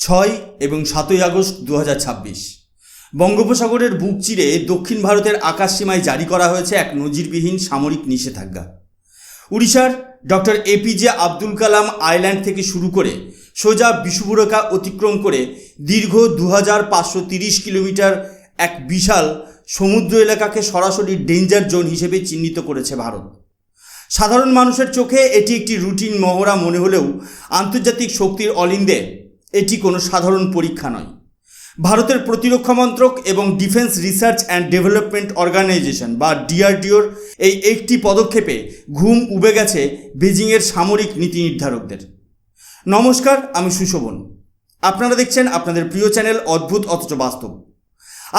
6 এবং 7 আগস্ট 2026 বঙ্গোপসাগরের বুক চিরে দক্ষিণ ভারতের আকাশসীমায় জারি করা হয়েছে এক নজিরবিহীন সামরিক নিষেধাজ্ঞা। উড়িষ্যার doctor APJ Abdul Kalam island থেকে শুরু করে সোজা বিষুবরেখা অতিক্রম করে দীর্ঘ 2530 কিলোমিটার এক বিশাল সমুদ্র এলাকাকে সরাসরি ডেঞ্জার জোন হিসেবে চিহ্নিত করেছে ভারত। সাধারণ মানুষের চোখে এটি একটি রুটিন মহড়া মনে হলেও আন্তর্জাতিক শক্তির অলিন্দে এটি কোনো সাধারণ পরীক্ষা নয়। ভারতের প্রতিরক্ষা মন্ত্রক এবং defence research and development organisation বা ডিআরডিওর এই একটি পদক্ষেপে ঘুম উবে গেছে বেজিংয়ের সামরিক নীতি নির্ধারকদের। নমস্কার, আমি সুশোভন। আপনারা দেখছেন আপনাদের প্রিয় চ্যানেল অদ্ভুত অথচ বাস্তব।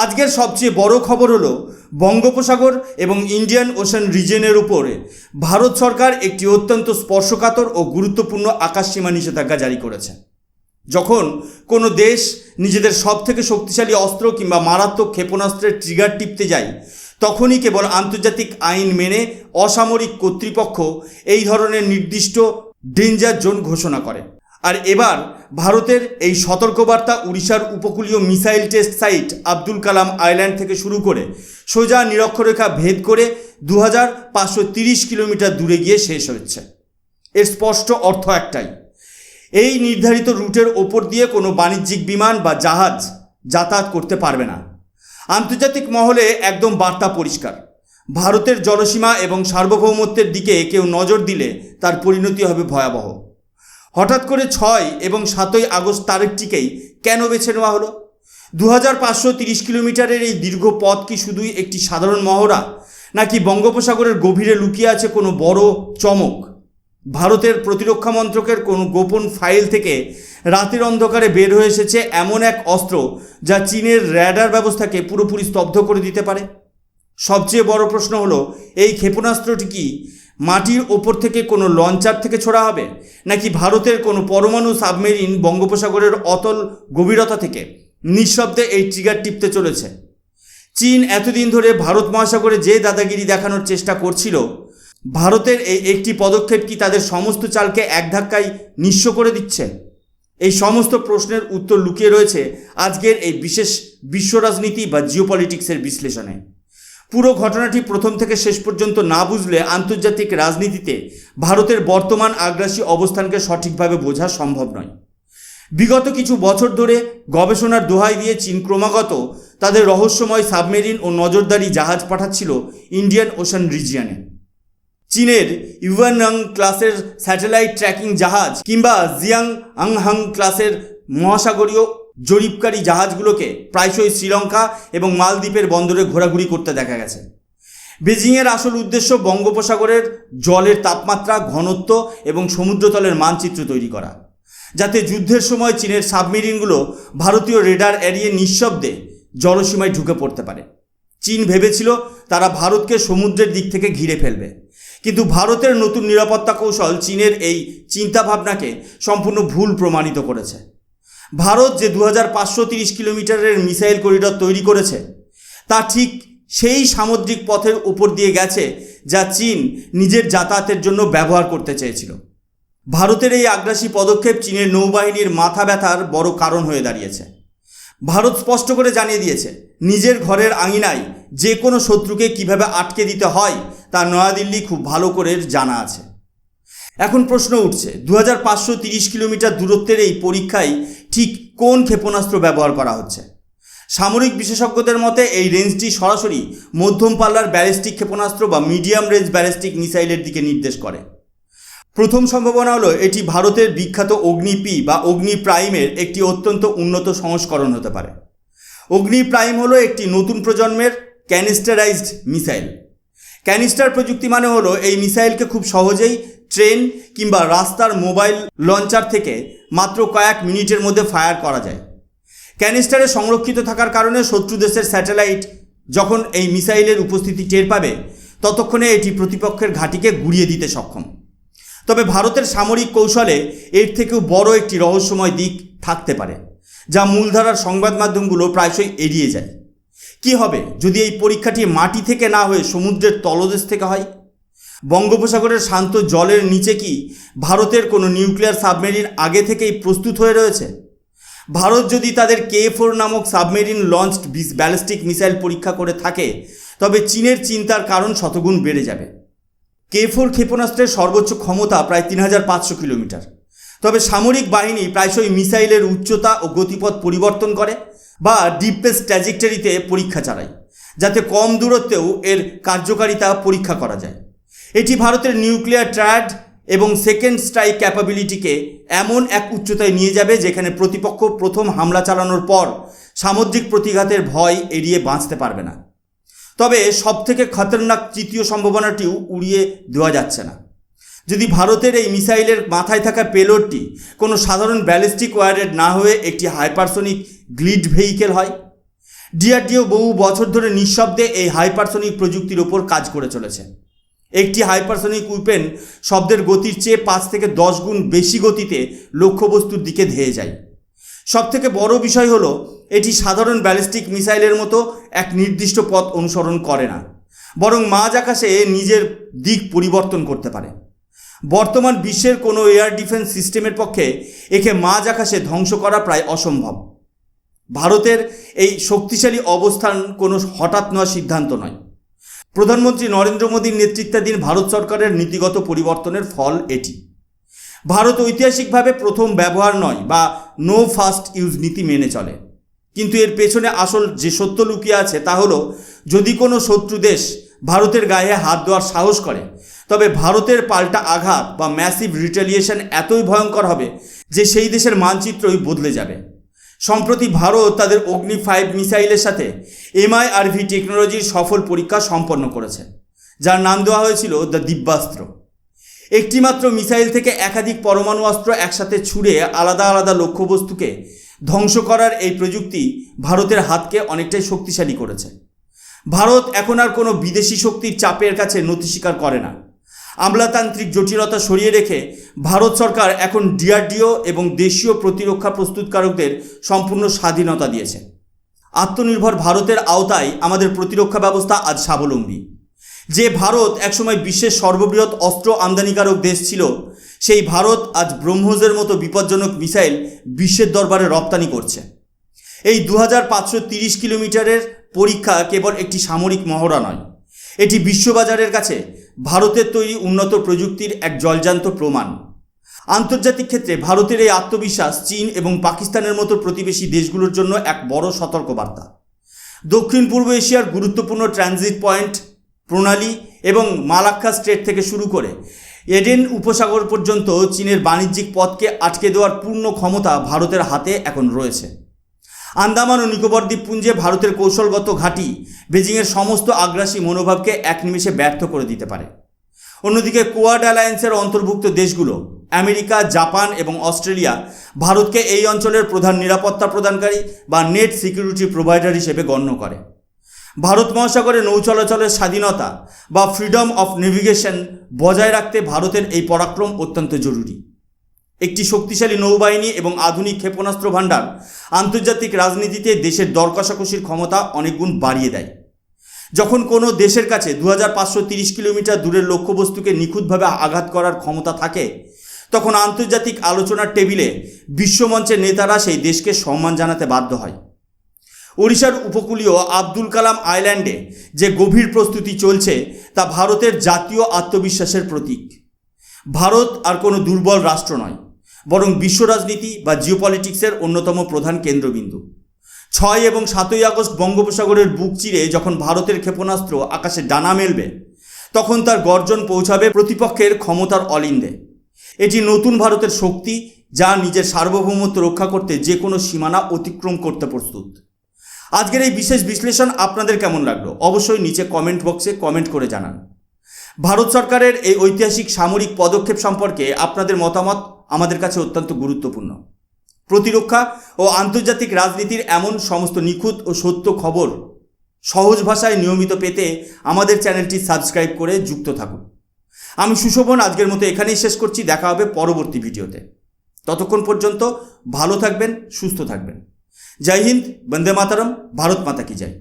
আজকের সবচেয়ে বড় খবর হলো বঙ্গোপসাগর এবং ইন্ডিয়ান ওশান রিজিয়নের উপরে ভারত সরকার একটি অত্যন্ত স্পর্শকাতর ও গুরুত্বপূর্ণ আকাশসীমা নিষেধাজ্ঞা জারি করেছে। যখন কোনো দেশ নিজেদের সবথেকে শক্তিশালী অস্ত্র কিংবা মারাত্মক ক্ষেপণাস্ত্রের ট্রিগার টিপতে যায়, তখনই কেবল আন্তর্জাতিক আইন মেনে অসামরিক কর্তৃপক্ষ এই ধরনের নির্দিষ্ট ডেঞ্জার জোন ঘোষণা করে। আর এবার ভারতের এই সতর্কবার্তা উড়িষ্যার উপকূলীয় missile test site Abdul Kalam island থেকে শুরু করে সোজা নিরক্ষরেখা ভেদ করে 2530 কিলোমিটার দূরে গিয়ে শেষ হচ্ছে। এর স্পষ্ট অর্থ একটাই, এই নির্ধারিত রুটের ওপর দিয়ে কোনো বাণিজ্যিক বিমান বা জাহাজ যাতায়াত করতে পারবে না। আন্তর্জাতিক মহলে একদম বার্তা পরিষ্কার, ভারতের জলসীমা এবং সার্বভৌমত্বের দিকে কেউ নজর দিলে তার পরিণতি হবে ভয়াবহ। হঠাৎ করে 6 এবং 7 আগস্ট তারিখটিকেই কেন বেছে নেওয়া হলো? 2530 কিলোমিটারের এই দীর্ঘ পথ কি শুধুই একটি সাধারণ মহড়া, নাকি বঙ্গোপসাগরের গভীরে লুকিয়ে আছে কোনো বড় চমক? ভারতের প্রতিরক্ষা মন্ত্রকের কোনো গোপন ফাইল থেকে রাতের অন্ধকারে বের হয়ে এসেছে এমন এক অস্ত্র যা চীনের র্যাডার ব্যবস্থাকে পুরোপুরি স্তব্ধ করে দিতে পারে। সবচেয়ে বড় প্রশ্ন হলো, এই ক্ষেপণাস্ত্রটি কি মাটির ওপর থেকে কোনো লঞ্চার থেকে ছোড়া হবে, নাকি ভারতের কোনো পরমাণু সাবমেরিন বঙ্গোপসাগরের অতল গভীরতা থেকে নিঃশব্দে এই ট্রিগার টিপতে চলেছে? চীন এতদিন ধরে ভারত মহাসাগরে যে দাদাগিরি দেখানোর চেষ্টা করছিল, ভারতের এই একটি পদক্ষেপ কি তাদের সমস্ত চালকে এক ধাক্কায় নিঃস্ব করে দিচ্ছে? এই সমস্ত প্রশ্নের উত্তর লুকিয়ে রয়েছে আজকের এই বিশেষ বিশ্ব রাজনীতি বা জিওপলিটিক্সের বিশ্লেষণে। পুরো ঘটনাটি প্রথম থেকে শেষ পর্যন্ত না বুঝলে আন্তর্জাতিক রাজনীতিতে ভারতের বর্তমান আগ্রাসী অবস্থানকে সঠিকভাবে বোঝা সম্ভব নয়। বিগত কিছু বছর ধরে গবেষণার দোহাই দিয়ে চীন ক্রমাগত তাদের রহস্যময় সাবমেরিন ও নজরদারি জাহাজ পাঠাচ্ছিল ইন্ডিয়ান ওশান রিজিয়নে। চীনের ইউয়ানং ক্লাসের স্যাটেলাইট ট্র্যাকিং জাহাজ কিংবা জিয়াং আংহাং ক্লাসের মহাসাগরীয় জরিপকারী জাহাজগুলোকে প্রায়শই শ্রীলঙ্কা এবং মালদ্বীপের বন্দরে ঘোরাঘুরি করতে দেখা গেছে। বেজিংয়ের আসল উদ্দেশ্য বঙ্গোপসাগরের জলের তাপমাত্রা, ঘনত্ব এবং সমুদ্রতলের মানচিত্র তৈরি করা, যাতে যুদ্ধের সময় চীনের সাবমেরিনগুলো ভারতীয় রেডার এড়িয়ে নিঃশব্দে জলসীমায় ঢুকে পড়তে পারে। চীন ভেবেছিল তারা ভারতকে সমুদ্রের দিক থেকে ঘিরে ফেলবে, কিন্তু ভারতের নতুন নিরাপত্তা কৌশল চীনের এই চিন্তাভাবনাকে সম্পূর্ণ ভুল প্রমাণিত করেছে। ভারত যে 2530 কিলোমিটারের মিসাইল করিডর তৈরি করেছে, তা ঠিক সেই সামুদ্রিক পথের উপর দিয়ে গেছে যা চীন নিজের যাতায়াতের জন্য ব্যবহার করতে চেয়েছিল। ভারতের এই আগ্রাসী পদক্ষেপ চীনের নৌবাহিনীর মাথা ব্যথার বড় কারণ হয়ে দাঁড়িয়েছে। ভারত স্পষ্ট করে জানিয়ে দিয়েছে, নিজের ঘরের আঙিনায় যে কোনো শত্রুকে কিভাবে আটকে দিতে হয় তা নয়াদিল্লি খুব ভালো করে জানা আছে। এখন প্রশ্ন উঠছে, 2530 কিলোমিটার দূরত্বের এই পরীক্ষায় ঠিক কোন ক্ষেপণাস্ত্র ব্যবহার করা হচ্ছে? সামরিক বিশেষজ্ঞদের মতে এই রেঞ্জটি সরাসরি মধ্যম পাল্লার ব্যালিস্টিক ক্ষেপণাস্ত্র বা মিডিয়াম রেঞ্জ ব্যালিস্টিক মিসাইলের দিকে নির্দেশ করে। প্রথম সম্ভাবনা হলো এটি ভারতের বিখ্যাত অগ্নি-পি বা অগ্নি প্রাইমের একটি অত্যন্ত উন্নত সংস্করণ হতে পারে। অগ্নি প্রাইম হলো একটি নতুন প্রজন্মের ক্যানিস্টারাইজড মিসাইল। ক্যানিস্টার প্রযুক্তি মানে হলো এই মিসাইলকে খুব সহজেই ট্রেন কিংবা রাস্তার মোবাইল লঞ্চার থেকে মাত্র কয়েক মিনিটের মধ্যে ফায়ার করা যায়। ক্যানিস্টারে সংরক্ষিত থাকার কারণে শত্রু দেশের স্যাটেলাইট যখন এই মিসাইলের উপস্থিতি টের পাবে, ততক্ষণে এটি প্রতিপক্ষের ঘাঁটিকে গুড়িয়ে দিতে সক্ষম। তবে ভারতের সামরিক কৌশলে এর থেকেও বড় একটি রহস্যময় দিক থাকতে পারে, যা মূলধারার সংবাদ মাধ্যমগুলো প্রায়শই এড়িয়ে যায়। কি হবে যদি এই পরীক্ষাটি মাটি থেকে না হয়ে সমুদ্রের তলদেশ থেকে হয়? বঙ্গোপসাগরের শান্ত জলের নিচে কি ভারতের কোনো নিউক্লিয়ার সাবমেরিন আগে থেকেই প্রস্তুত হয়ে রয়েছে? ভারত যদি তাদের K4 নামক সাবমেরিন লঞ্চড ব্যালিস্টিক মিসাইল পরীক্ষা করে থাকে তবে চীনের চিন্তার কারণ শতগুণ বেড়ে যাবে। K4 ক্ষেপণাস্ত্রের সর্বোচ্চ ক্ষমতা প্রায় 3500 কিলোমিটার। তবে সামরিক বাহিনী প্রায়শই মিসাইলের উচ্চতা ও গতিপথ পরিবর্তন করে বা ডিপেস ট্র্যাজেক্টরিতে পরীক্ষা চালায়, যাতে কম দূরত্বেও এর কার্যকারিতা পরীক্ষা করা যায়। এটি ভারতের নিউক্লিয়ার ট্রায়াড এবং সেকেন্ড স্ট্রাইক ক্যাপাবিলিটিকে এমন এক উচ্চতায় নিয়ে যাবে যেখানে প্রতিপক্ষ প্রথম হামলা চালানোর পর সামুদ্রিক প্রতিঘাতের ভয় এড়িয়ে বাঁচতে পারবে না। তবে সবথেকে খতরনাক তৃতীয় সম্ভাবনাটিও উড়িয়ে দেওয়া যাচ্ছে না। যদি ভারতের এই মিসাইলের মাথায় থাকা পেলোডটি কোনো সাধারণ ব্যালিস্টিক ওয়ারহেড না হয়ে একটি হাইপারসোনিক গ্লিড ভেহিকেল হয়। ডিআরডিও বহু বছর ধরে নিঃশব্দে এই হাইপারসোনিক প্রযুক্তির ওপর কাজ করে চলেছে। একটি হাইপারসোনিক উইপেন শব্দের গতির চেয়ে 5 থেকে 10 গুণ বেশি গতিতে লক্ষ্যবস্তুর দিকে ধেয়ে যায়। সবথেকে বড় বিষয় হলো এটি সাধারণ ব্যালিস্টিক মিসাইলের মতো এক নির্দিষ্ট পথ অনুসরণ করে না, বরং মাঝ আকাশে নিজের দিক পরিবর্তন করতে পারে। বর্তমান বিশ্বের কোনো এয়ার ডিফেন্স সিস্টেমের পক্ষে একে মাঝ আকাশে ধ্বংস করা প্রায় অসম্ভব। ভারতের এই শক্তিশালী অবস্থান কোনো হঠাৎ নেওয়া সিদ্ধান্ত নয়। প্রধানমন্ত্রী নরেন্দ্র মোদীর নেতৃত্বাধীন ভারত সরকারের নীতিগত পরিবর্তনের ফল এটি। ভারত ঐতিহাসিকভাবে প্রথম ব্যবহার নয় বা নো ফার্স্ট ইউজ নীতি মেনে চলে, কিন্তু এর পেছনে আসল যে সত্য লুকিয়ে আছে তা হলো, যদি কোনো শত্রু দেশ ভারতের গায়ে হাত দেওয়ার সাহস করে তবে ভারতের পাল্টা আঘাত বা ম্যাসিভ রিটেলিয়েশন এতই ভয়ঙ্কর হবে যে সেই দেশের মানচিত্রই বদলে যাবে। সম্প্রতি ভারত তাদের অগ্নি 5 মিসাইলের সাথে MIRV টেকনোলজির সফল পরীক্ষা সম্পন্ন করেছে, যার নাম দেওয়া হয়েছিল দ্য দিব্যাস্ত্র। একটি মাত্র মিসাইল থেকে একাধিক পরমাণু অস্ত্র একসাথে ছুড়ে আলাদা আলাদা লক্ষ্যবস্তুকে ধ্বংস করার এই প্রযুক্তি ভারতের হাতকে অনেকটাই শক্তিশালী করেছে। ভারত এখন আর কোনো বিদেশি শক্তির চাপের কাছে নতি স্বীকার করে না। আমলাতান্ত্রিক জটিলতা সরিয়ে রেখে ভারত সরকার এখন ডিআরডিও এবং দেশীয় প্রতিরক্ষা প্রস্তুতকারকদের সম্পূর্ণ স্বাধীনতা দিয়েছে। আত্মনির্ভর ভারতের আওতায় আমাদের প্রতিরক্ষা ব্যবস্থা আজ স্বাবলম্বী। যে ভারত একসময় বিশ্বের সর্ববৃহৎ অস্ত্র আমদানিকারক দেশ ছিল, সেই ভারত আজ ব্রহ্মোসের মতো বিপজ্জনক মিসাইল বিশ্বের দরবারে রপ্তানি করছে। এই 2530 কিলোমিটারের পরীক্ষা কেবল একটি সামরিক মহড়া নয়, এটি বিশ্ববাজারের কাছে ভারতের তৈরি উন্নত প্রযুক্তির এক জলজান্ত প্রমাণ। আন্তর্জাতিক ক্ষেত্রে ভারতের এই আত্মবিশ্বাস চীন এবং পাকিস্তানের মতো প্রতিবেশী দেশগুলোর জন্য এক বড় সতর্কবার্তা। দক্ষিণ পূর্ব এশিয়ার গুরুত্বপূর্ণ ট্রানজিট পয়েন্ট প্রণালী এবং মালাক্কা স্ট্রেট থেকে শুরু করে এডেন উপসাগর পর্যন্ত চীনের বাণিজ্যিক পথকে আটকে দেওয়ার পূর্ণ ক্ষমতা ভারতের হাতে এখন রয়েছে। আন্দামান ও নিকোবর দ্বীপপুঞ্জে ভারতের কৌশলগত ঘাঁটি বেজিংয়ের সমস্ত আগ্রাসী মনোভাবকে এক নিমেষে ব্যর্থ করে দিতে পারে। অন্যদিকে কোয়াড অ্যালায়েন্সের অন্তর্ভুক্ত দেশগুলো আমেরিকা, জাপান এবং অস্ট্রেলিয়া ভারতকে এই অঞ্চলের প্রধান নিরাপত্তা প্রদানকারী বা নেট সিকিউরিটি প্রোভাইডার হিসেবে গণ্য করে। ভারত মহাসাগরে নৌ চলাচলের স্বাধীনতা বা ফ্রিডম অফ নেভিগেশন বজায় রাখতে ভারতের এই পরাক্রম অত্যন্ত জরুরি। একটি শক্তিশালী নৌবাহিনী এবং আধুনিক ক্ষেপণাস্ত্র ভাণ্ডার আন্তর্জাতিক রাজনীতিতে দেশের দর কষাকষির ক্ষমতা অনেক গুণ বাড়িয়ে দেয়। যখন কোনো দেশের কাছে 2530 কিলোমিটার দূরের লক্ষ্যবস্তুকে নিখুঁতভাবে আঘাত করার ক্ষমতা থাকে, তখন আন্তর্জাতিক আলোচনার টেবিলে বিশ্বমঞ্চের নেতারা সেই দেশকে সম্মান জানাতে বাধ্য হয়। ওড়িশার উপকূলীয় আব্দুল কালাম আইল্যান্ডে যে গভীর প্রস্তুতি চলছে তা ভারতের জাতীয় আত্মবিশ্বাসের প্রতীক। ভারত আর কোনো দুর্বল রাষ্ট্র নয়, বরং বিশ্ব রাজনীতি বা জিওপলিটিক্সের অন্যতম প্রধান কেন্দ্রবিন্দু। 6 এবং 7ই আগস্ট বঙ্গোপসাগরের বুক চিরে যখন ভারতের ক্ষেপণাস্ত্র আকাশে ডানা মেলবে, তখন তার গর্জন পৌঁছাবে প্রতিপক্ষের ক্ষমতার অলিন্দে। এটি নতুন ভারতের শক্তি, যা নিজের সার্বভৌমত্ব রক্ষা করতে যে কোনো সীমানা অতিক্রম করতে প্রস্তুত। আজকের এই বিশেষ বিশ্লেষণ আপনাদের কেমন লাগলো অবশ্যই নিচে কমেন্ট বক্সে কমেন্ট করে জানান। ভারত সরকারের এই ঐতিহাসিক সামরিক পদক্ষেপ সম্পর্কে আপনাদের মতামত আমাদের কাছে অত্যন্ত গুরুত্বপূর্ণ। প্রতিরক্ষা ও আন্তর্জাতিক রাজনীতির এমন সমস্ত নিখুঁত ও সত্য খবর সহজ ভাষায় নিয়মিত পেতে আমাদের চ্যানেলটি সাবস্ক্রাইব করে যুক্ত থাকুন। আমি সুশোভন আজকের মতো এখানেই শেষ করছি। দেখা হবে পরবর্তী ভিডিওতে। ততক্ষণ পর্যন্ত ভালো থাকবেন, সুস্থ থাকবেন। জয় হিন্দ, বন্দে মাতরম, ভারত মাতা কি জয়।